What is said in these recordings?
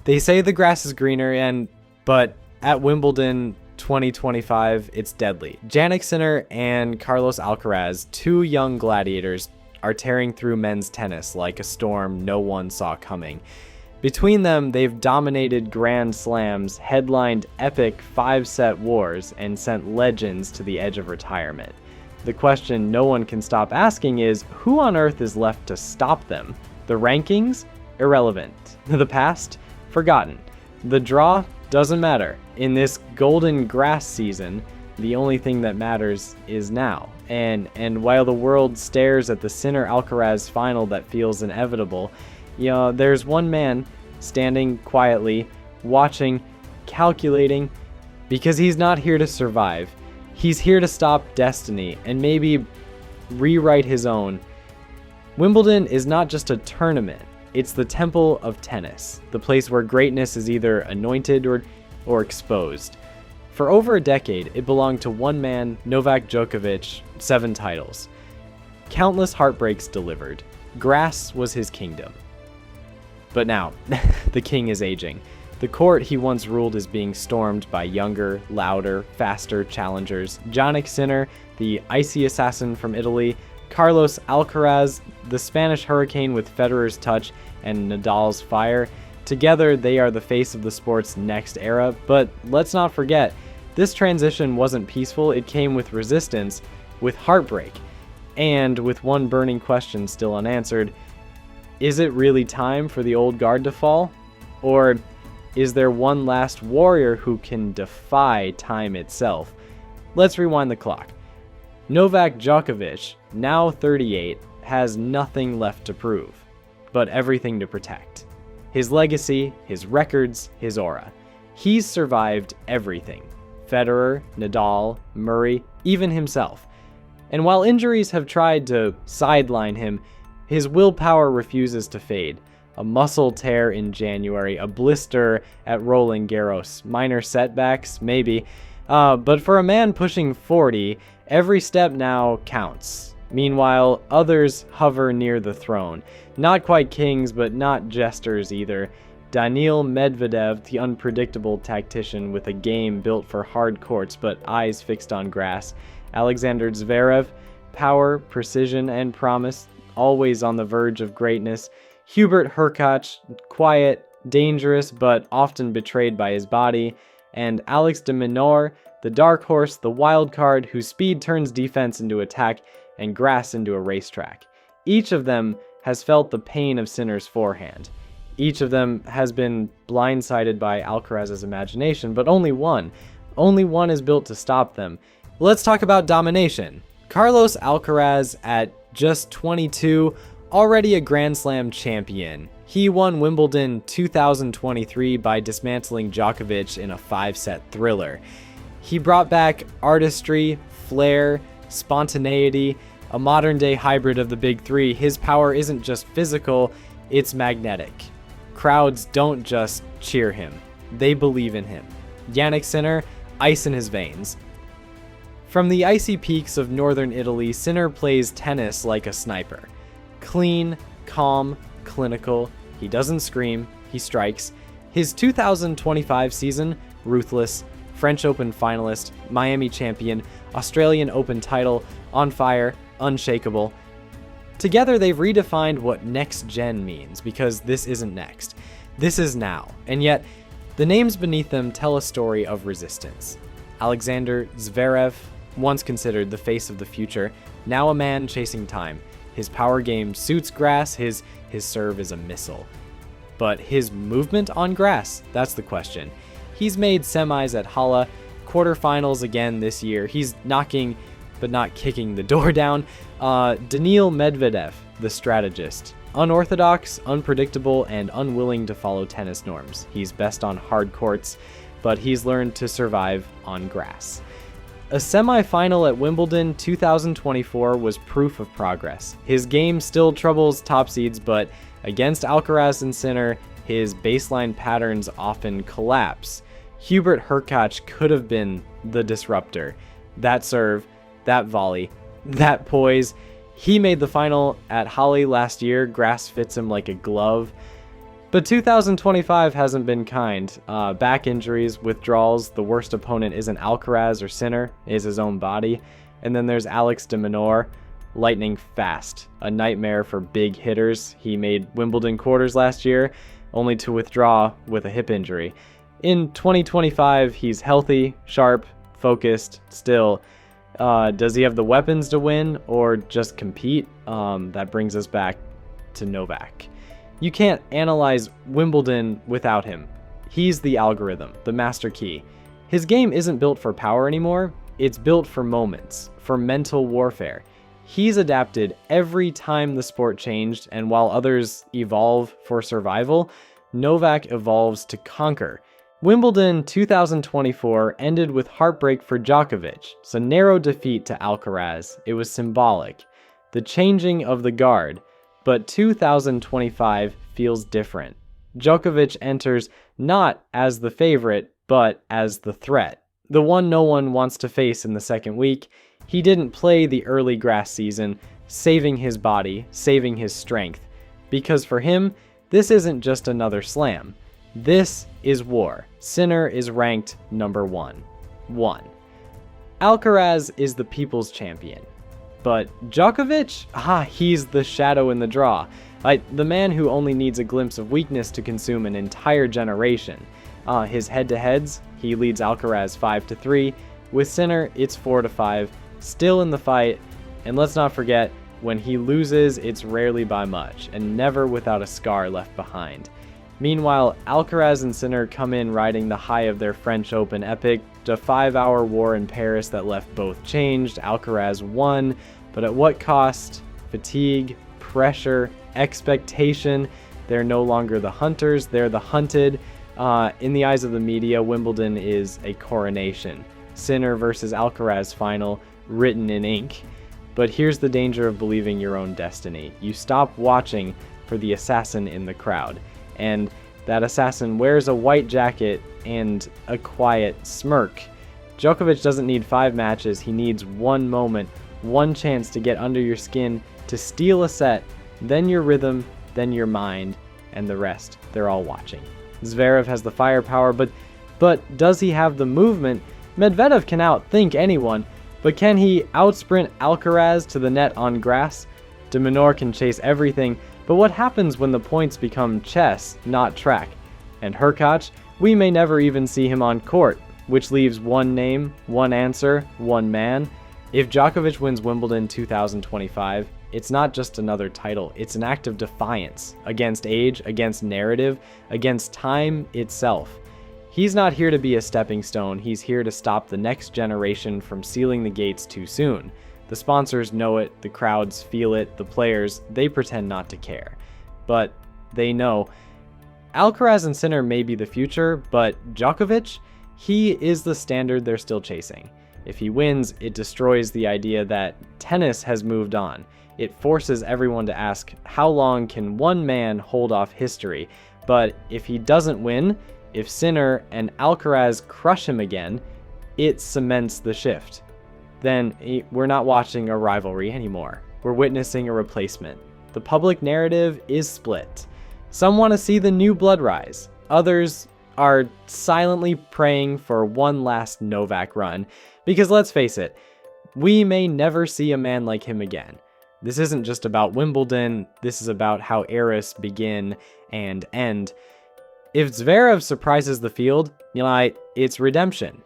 They say the grass is greener, but at Wimbledon 2025, it's deadly. Jannik Sinner and Carlos Alcaraz, two young gladiators, are tearing through men's tennis like a storm no one saw coming. Between them, they've dominated Grand Slams, headlined epic 5-set wars, and sent legends to the edge of retirement. The question no one can stop asking is, who on earth is left to stop them? The rankings? Irrelevant. The past? Forgotten. The draw? Doesn't matter. In this golden grass season, the only thing that matters is now. And while the world stares at the Sinner-Alcaraz final that feels inevitable, there's one man standing quietly, watching, calculating, because he's not here to survive. He's here to stop destiny and maybe rewrite his own. Wimbledon is not just a tournament. It's the temple of tennis, the place where greatness is either anointed or exposed. For over a decade, it belonged to one man, Novak Djokovic, 7 titles. Countless heartbreaks delivered. Grass was his kingdom. But now, the king is aging. The court he once ruled is being stormed by younger, louder, faster challengers. Jannik Sinner, the icy assassin from Italy, Carlos Alcaraz, the Spanish hurricane with Federer's touch and Nadal's fire. Together, they are the face of the sport's next era. But let's not forget, this transition wasn't peaceful. It came with resistance, with heartbreak, and with one burning question still unanswered. Is it really time for the old guard to fall? Or is there one last warrior who can defy time itself? Let's rewind the clock. Novak Djokovic, now 38, has nothing left to prove, but everything to protect. His legacy, his records, his aura. He's survived everything. Federer, Nadal, Murray, even himself. And while injuries have tried to sideline him, his willpower refuses to fade. A muscle tear in January, a blister at Roland Garros, minor setbacks, maybe. But for a man pushing 40, every step now counts. Meanwhile, others hover near the throne. Not quite kings, but not jesters either. Daniil Medvedev, the unpredictable tactician with a game built for hard courts but eyes fixed on grass. Alexander Zverev, power, precision, and promise, always on the verge of greatness. Hubert Hurkacz, quiet, dangerous, but often betrayed by his body. And Alex de Minaur, the dark horse, the wild card, whose speed turns defense into attack and grass into a racetrack. Each of them has felt the pain of Sinner's forehand. Each of them has been blindsided by Alcaraz's imagination, but only one is built to stop them. Let's talk about domination. Carlos Alcaraz, at just 22, already a Grand Slam champion. He won Wimbledon 2023 by dismantling Djokovic in a 5-set thriller. He brought back artistry, flair, spontaneity, a modern-day hybrid of the big three. His power isn't just physical, it's magnetic. Crowds don't just cheer him, they believe in him. Jannik Sinner, ice in his veins. From the icy peaks of northern Italy, Sinner plays tennis like a sniper. Clean, calm, clinical. He doesn't scream, he strikes. His 2025 season, ruthless. French Open finalist, Miami champion, Australian Open title, on fire, unshakable. Together they've redefined what next gen means, because this isn't next. This is now. And yet, the names beneath them tell a story of resistance. Alexander Zverev, once considered the face of the future, now a man chasing time. His power game suits grass, his serve is a missile. But his movement on grass, that's the question. He's made semis at Halle, quarterfinals again this year. He's knocking, but not kicking the door down. Daniil Medvedev, the strategist. Unorthodox, unpredictable, and unwilling to follow tennis norms. He's best on hard courts, but he's learned to survive on grass. A semi-final at Wimbledon 2024 was proof of progress. His game still troubles top seeds, but against Alcaraz and Sinner, his baseline patterns often collapse. Hubert Hurkacz could have been the disruptor. That serve, that volley, that poise. He made the final at Halle last year. Grass fits him like a glove. But 2025 hasn't been kind. Back injuries, withdrawals, the worst opponent isn't Alcaraz or Sinner, it is his own body. And then there's Alex de Minaur, lightning fast, a nightmare for big hitters. He made Wimbledon quarters last year, only to withdraw with a hip injury. In 2025, he's healthy, sharp, focused, still. Does he have the weapons to win or just compete? That brings us back to Novak. You can't analyze Wimbledon without him. He's the algorithm, the master key. His game isn't built for power anymore. It's built for moments, for mental warfare. He's adapted every time the sport changed, and while others evolve for survival, Novak evolves to conquer. Wimbledon 2024 ended with heartbreak for Djokovic. It's a narrow defeat to Alcaraz. It was symbolic. The changing of the guard. But 2025 feels different. Djokovic enters not as the favorite, but as the threat. The one no one wants to face in the second week. He didn't play the early grass season, saving his body, saving his strength. Because for him, this isn't just another slam. This is war. Sinner is ranked number 1. Alcaraz is the people's champion. But Djokovic? He's the shadow in the draw. The man who only needs a glimpse of weakness to consume an entire generation. His head-to-heads, he leads Alcaraz 5-3. With Sinner, it's 4-5. Still in the fight. And let's not forget, when he loses, it's rarely by much, and never without a scar left behind. Meanwhile, Alcaraz and Sinner come in riding the high of their French Open epic, a 5-hour war in Paris that left both changed. Alcaraz won, but at what cost? Fatigue, pressure, expectation. They're no longer the hunters, they're the hunted. In the eyes of the media, Wimbledon is a coronation. Sinner versus Alcaraz final, written in ink. But here's the danger of believing your own destiny. You stop watching for the assassin in the crowd. And that assassin wears a white jacket and a quiet smirk. Djokovic doesn't need 5 matches, he needs one moment, one chance to get under your skin, to steal a set, then your rhythm, then your mind, and the rest, they're all watching. Zverev has the firepower, but does he have the movement? Medvedev can outthink anyone, but can he outsprint Alcaraz to the net on grass? De Minaur can chase everything, but what happens when the points become chess, not track? And Hurkacz, we may never even see him on court, which leaves one name, one answer, one man. If Djokovic wins Wimbledon 2025, it's not just another title, it's an act of defiance against age, against narrative, against time itself. He's not here to be a stepping stone, he's here to stop the next generation from sealing the gates too soon. The sponsors know it, the crowds feel it, the players, they pretend not to care. But they know. Alcaraz and Sinner may be the future, but Djokovic, he is the standard they're still chasing. If he wins, it destroys the idea that tennis has moved on. It forces everyone to ask, how long can one man hold off history? But if he doesn't win, if Sinner and Alcaraz crush him again, it cements the shift. Then we're not watching a rivalry anymore. We're witnessing a replacement. The public narrative is split. Some want to see the new blood rise. Others are silently praying for one last Novak run. Because let's face it, we may never see a man like him again. This isn't just about Wimbledon, this is about how eras begin and end. If Zverev surprises the field, it's redemption.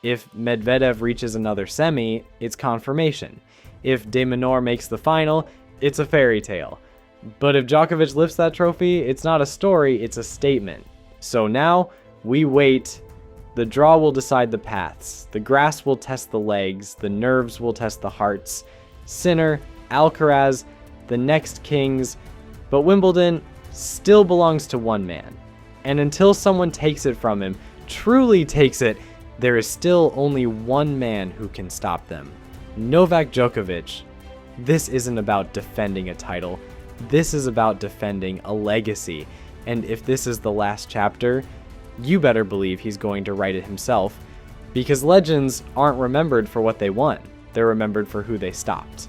If Medvedev reaches another semi, it's confirmation. If de Minaur makes the final, it's a fairy tale. But if Djokovic lifts that trophy, it's not a story, it's a statement. So now, we wait. The draw will decide the paths. The grass will test the legs. The nerves will test the hearts. Sinner, Alcaraz, the next kings. But Wimbledon still belongs to one man. And until someone takes it from him, truly takes it, there is still only one man who can stop them. Novak Djokovic. This isn't about defending a title. This is about defending a legacy. And if this is the last chapter, you better believe he's going to write it himself. Because legends aren't remembered for what they won. They're remembered for who they stopped.